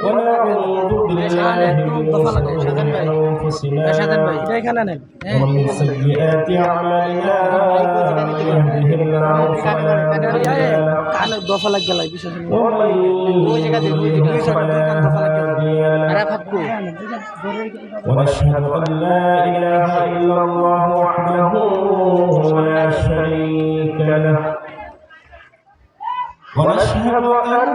ونعوذ بالله من شرور أنفسنا ومن سيئات أعمالنا من يهده الله فلا مضل له ومن يضلل فلا هادي له ونشهد أن لا إله إلا الله وحده لا شريك له ونشهد أن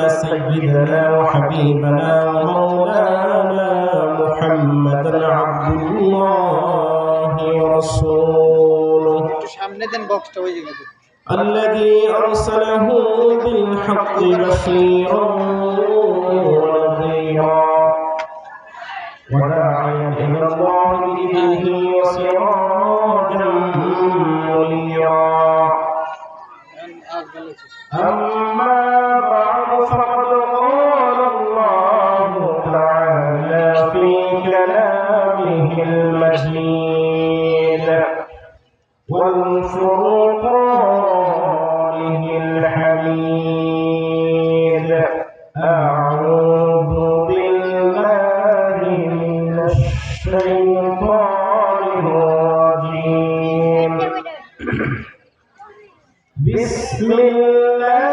سيدنا وحبيبنا ومولانا محمدا عبد الله ورسوله الذي أرسله بالحق بشيرا ونذيرا وداعيا إلى الله بإذنه وسراجا منيرا أما بعد فقد قال الله تعالى في كلامه المجيد والفرقانه الحميد أعوذ بالله من الشيطان الرجيم بسم الله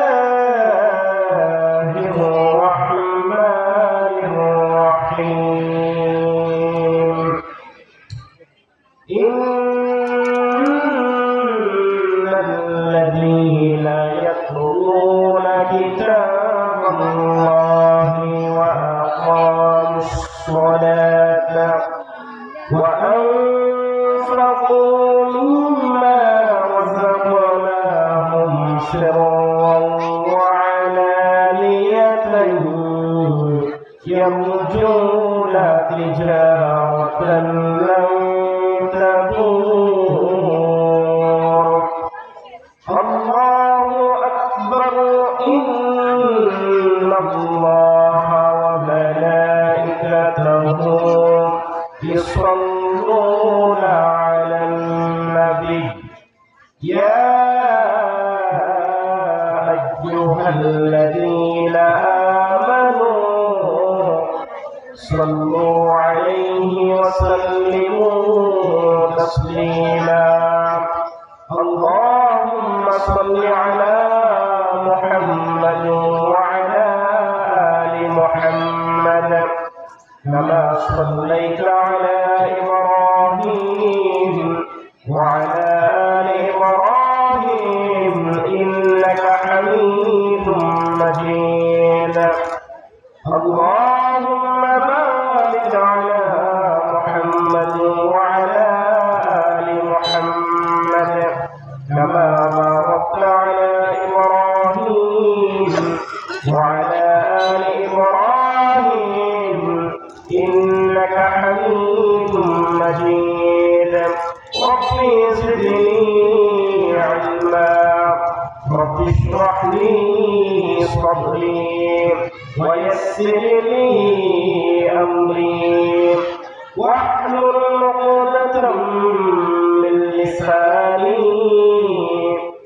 الرحمن الرحيم إن الذين يتلون كتاب الله وأقاموا الصلاة وأنفقوا مما رزقناهم سرا وعلانية يرجون تجارة لن تبور الله أكبر إن الله وملائكته يصلون على النبي يا أيها الذين آمنوا صلوا عليه وسلموا تسليما اللهم صل على محمد وعلى آل محمد كما صليت على إبراهيم وعلى آل إبراهيم إنك حميد مجيد اللهم بارك على محمد وعلى آل محمد كما باركت على إبراهيم وعلى آل إبراهيم إنك حميد مجيد رب زدني علما رب اشرح لي صدري ويسر لي أمري واحلل عقدة من لساني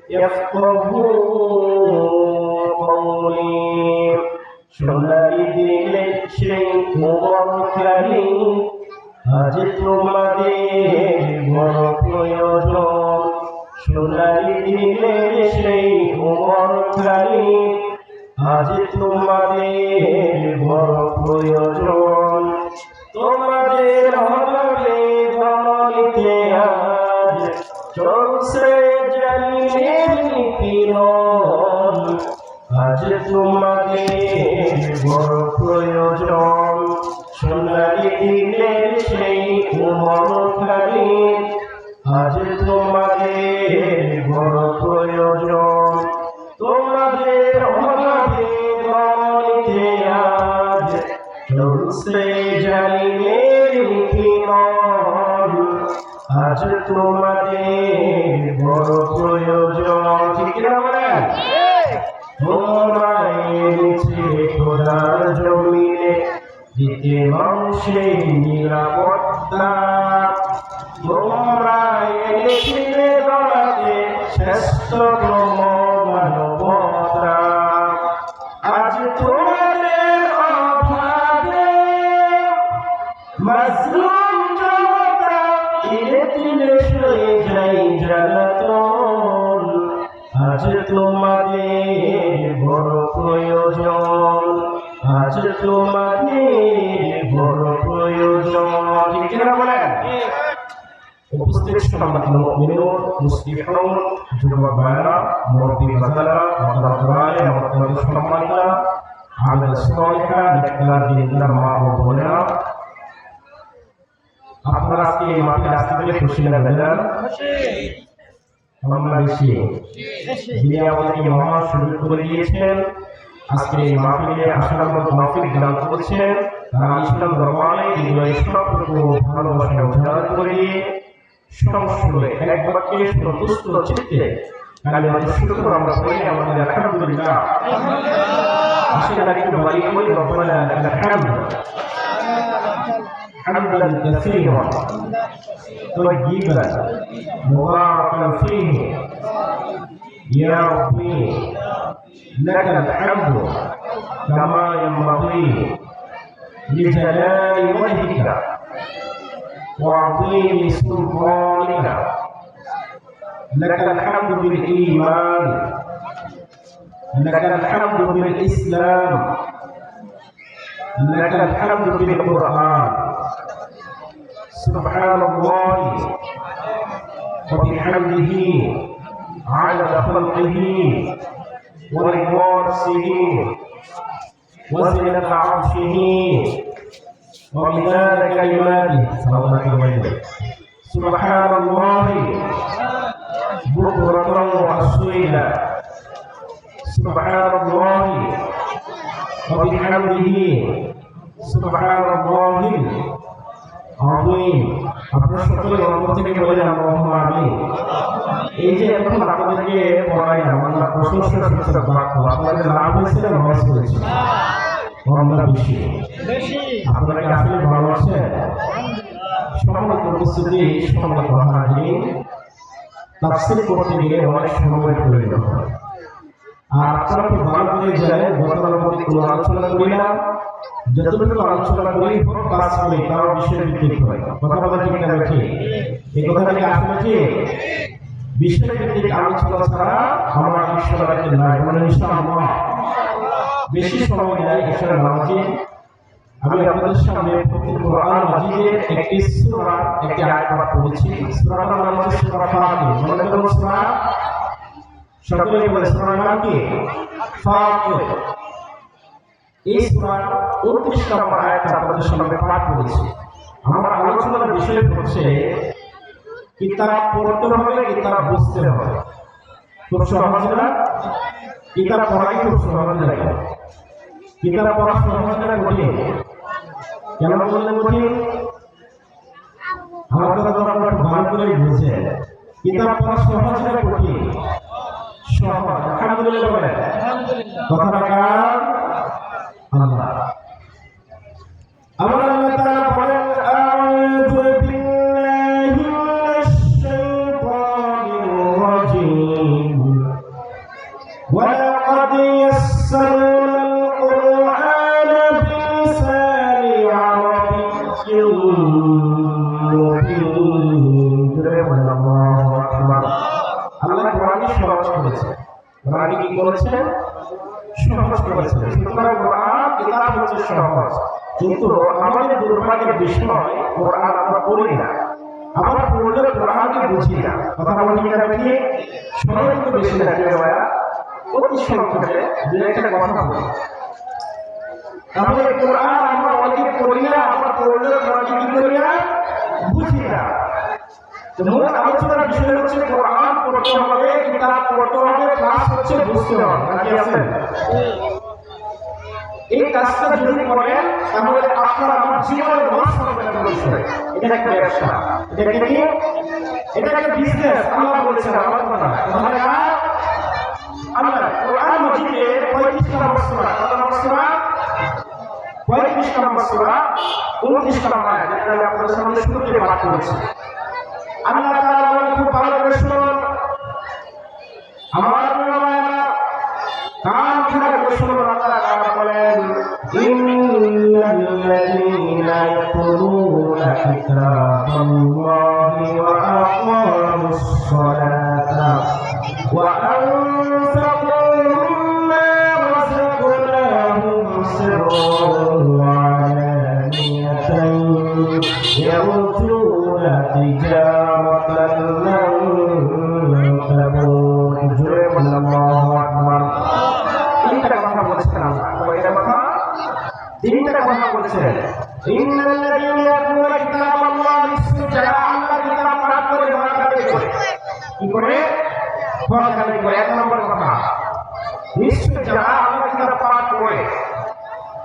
يفقه قولي شلالي للشيء مباركني আজ তোমাদের বড় প্রয়োজন সোনালি দিনের সেই উমর খালি আজ তোমাদের বড় প্রয়োজন তোমাদের হবে ধনিতে আজ চলছে জালিমের নিপীড়ন আজ তোমাদের বড় প্রয়োজন সোনালি দিনের সেই উমর খালি আজ তোমাদের বড় প্রয়োজন তোমাদের হবে ধনিতে আজ চলছে জালিমের নিপীড়ন আজ তোমাদের বড় প্রয়োজন ঠিক না বলেন তোমরা এনেছে খোদার জমিনে দিতে মানুষের নিরাপত্তা তোমরা এনেছিলে দলাতে শ্রেষ্ঠতম মানবতা আজ তোমাদের অভাবে মাজলুম জনতা তিলে তিলে সয়ে যায় জ্বালাতন। আজ তোমাদের বড় প্রয়োজন, আজ তোমাদের বড় প্রয়োজন। ঠিক কিনা বলেন? উপস্থিত সম্মানিত মুমিনুন, মুসলিহুন, যুবক ভাইরা, মুরব্বী বাজারা, মাদ্রাসায় আমাদের সম্মানিতা, আলেম সালেহা, নেককার দিনদার মা ও বোনেরা, আপনারা আজকে এই মাঠে আসতে পেরে খুশি না বেজার? আমরা বেশি। যিনি আমাদেরকে মহান সুযোগ করে দিয়েছেন, আজকে এই মাহফিলে আসার মতো মাহফিল দান করেছেন, তারা ইসলাম ধর্মে হৃদয় সবটুকু ভালোবাসা উজাড় করে সংস্কৃতি এক বাক্যে সন্তুষ্ট চিত্তে কালিমাতুশ শুকর আমরা পড়ি আমাদের আলহামদুলিল্লাহ। আসলে একটু বলি বলি রব্বানা লাকাল হামদ হামদান কাসীরান তাইয়িবান মুবারাকান ফীহি ইয়া রাব্বি লাকাল হামদু কামা ইয়ানবাগী লিজালালি ওয়াজহিকা وعظيم سلطانك. لك الحمد بالإيمان، لك الحمد بالإسلام، لك الحمد بالقرآن. سبحان الله وبحمده عدد خلقه ورضا نفسه وزنة عرشه ومداد كلماته. سبحان الله بكرة وأصيلا. سبحان الله وبحمده سبحان الله العظيم. আপনারা সকলে অন্তর থেকে বলেন আল্লাহুম্মা আমিন। এই যে এখন আপনাদেরকে পড়াইলাম, আমরা প্রশংসা সূচক বাক্য, আপনাদের লাভ হয়েছে না লস হয়েছে? আমরা বেশি। আপনারা কি আসলে ভালো আছেন? সম্মানিত উপস্থিতি, সম্মানিত হাজির, তাফসীর করতে গিয়ে অনেক সময় প্রয়োজন হয়। আর আপনারা কি ভালো করে জানেন, গতকাল আমরা কোনো আলোচনা করি না, যতটুকু আলোচনা করি হোক কাজ করি তার বিষয় ভিত্তিক হয়। কথা বলা ঠিক না ঠিক? এই কথাটা কি আসলে ঠিক? বিষয় ভিত্তিক আলোচনা ছাড়া আমরা ঈশ্বর রাখতে নাই। মানে ইনশাআল্লাহ বেশি সময় নেয় ঈশ্বর নামাজে আমি আপনাদের সামনে কোরআন মাজিদের একটি সূরা, একটি আয়াত পাঠ করেছি। সূরাটার নাম হচ্ছে সূরা ফাতির। মনে করুন সূরা, সকলে বলে সূরার নাম কি? ফাতির। এই সূরার 29 নম্বর আয়াত আপনাদের সামনে পাঠ করেছি। আমার আলোচনার বিষয় হচ্ছে কিতাব পড়তে হবে, কিতাব বুঝতে হবে। খুব সহজ না? কিতাব পড়াই খুব সহজ লাগে। কিতাব পড়া সহজ না কঠিন? কেন বললেন কঠিন? আমার কথা তো আপনারা ভালো করে বুঝেন। কিতাব পড়া সহজ না কঠিন? সহজ। আলহামদুলিল্লাহ বলেন। কথাটা কার? আল্লাহ। আমার আল্লাহ তাআলা বলেন, আউযু বিল্লাহি মিনাশ শাইতানির রাজীম। ওয়া লাকাদ ইয়াসসারনা আল-কুরআনা বিলিসানি আরাবিয়্যিন মুবিন। আল্লাহু আকবার। আল্লাহ কোরআনকে সহজ করেছে। কোরআন কি করেছে? সহজ করেছে। সুতরাং কোরআন কিতাব হচ্ছে সহজ, কিন্তু আমাদের দুর্ভাগ্যের বিষয় কোরআন আমরা পড়ি না, আমরা পড়লে কোরআনকে বুঝি না। কথা বলি না ঠিক? সময় তো বেশি লাগে ভাইয়া, অতি সংক্ষেপে দুই একটা কথা বলি। তাহলে কোরআন আমরা অনেকে পড়ি না, আমরা পড়লে কোরআনকে কি করি না? বুঝি না। মূল আলোচনার বিষয় হচ্ছে কোরআন পড়তে হবে, কিতাব পড়তে হবে, ক্লাস হচ্ছে বুঝতে হবে। নাকি আছেন? এই কাজটা যদি করেন তাহলে আপনার আমার জীবনের লস হবে না বিষয়। এটা একটা ব্যবসা, এটা কি? এটা একটা বিজনেস। আল্লাহ বলেছেন, আমার কথা না। তাহলে আল্লাহ কোরআন মাজিদে 35 নম্বর সূরা, কত নম্বর সূরা? 35 নম্বর সূরা 29 নম্বর আয়াত, যেটা আমি আপনাদের সামনে শুরুতে পাঠ করেছি। আল্লাহ তাআলা বলেন, খুব ভালো করে শুনুন আমার বাবা, কান খাড়া করে শুনুন। আল্লাহ তাআলা বলেন, كتاب الله وأقاموا الصلاة وأنفقوا مما رزقناهم سرا وعلانية يرجون تجارة لن تبور. الله أكبر. তিনটা কথা বলেছেন আল্লাহ। কয়টা কথা? তিনটা কথা বলেছেন। ইন্নাল্লাযীনা ইয়াতলুনা কিতাবাল্লাহি নিশ্চয় যারা আল্লাহর কিতাব পাঠ করে ধরাধারি করে। কি করে? ধরাধারি করে। এক নম্বর কথা, নিশ্চয় যারা আল্লাহর কিতাব পাঠ করে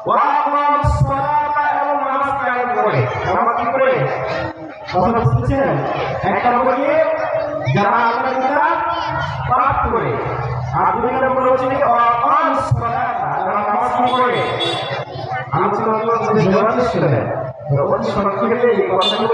ওয়া আকামাস সালাতা এবং নামাজ কায়েম করে। নামাজ কি করে? কথা বুঝছেন? এক নম্বর কি? যারা আল্লাহর কিতাব পাঠ করে। আর দুই নম্বর হচ্ছে ওয়া আকামাস সালাতা, যারা নামাজ কি করে? আলোচনা ছিল যে জবাব ছিল। ওই সংক্ষেপে এই কথাগুলো